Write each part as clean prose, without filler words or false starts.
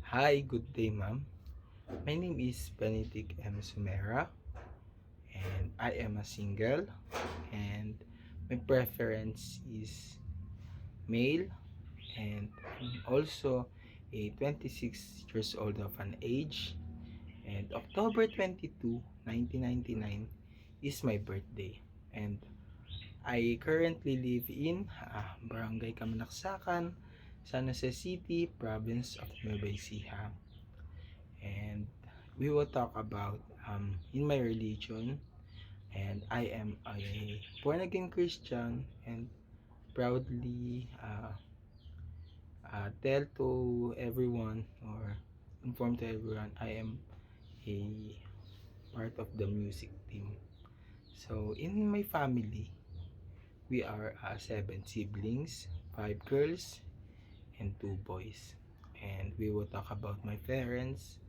Hi, good day, ma'am. My name is Benedict M. Sumera, and I am a single, and my preference is male, and I'm also a 26 years old of an age, and October 22, 1999 is my birthday, and I currently live in Barangay Kamanaksakan, San Jose City, Province of Nueva Ecija. And we will talk about in my religion, and I am a born again Christian, and proudly tell to everyone or inform to everyone I am a part of the music team. So in my family, we are seven siblings, five girls and two boys. And we will talk about my parents.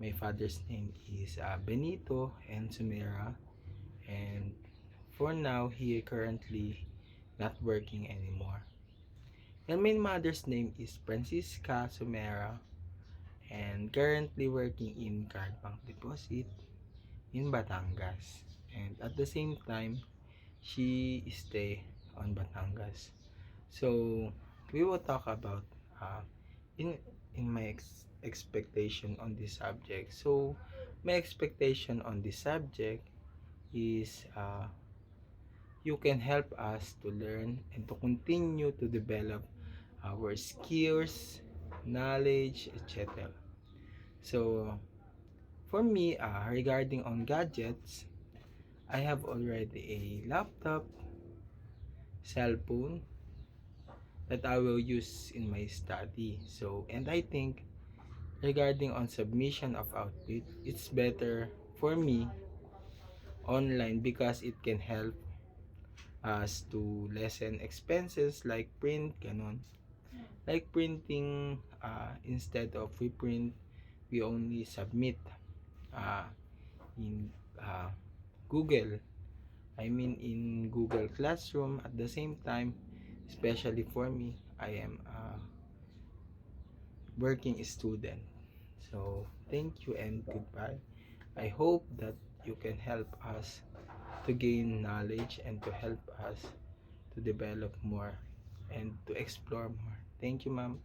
My father's name is Benito and Sumera, and for now he currently not working anymore. And my mother's name is Francisca Sumera, and currently working in Card Bank Deposit in Batangas. And at the same time, she stay on Batangas. So we will talk about uh, in my expectation on this subject. So my expectation on this subject is you can help us to learn and to continue to develop our skills, knowledge, etc. So for me, regarding on gadgets, I have already a laptop, cell phone that I will use in my study. So, and I think regarding on submission of output, it's better for me online because it can help us to lessen expenses like print, ganon. Like printing, instead of we print, we only submit uh, in Google. I mean in Google Classroom. At the same time, especially for me, I am a working student. So thank you and goodbye. I hope that you can help us to gain knowledge and to help us to develop more and to explore more. Thank you, ma'am.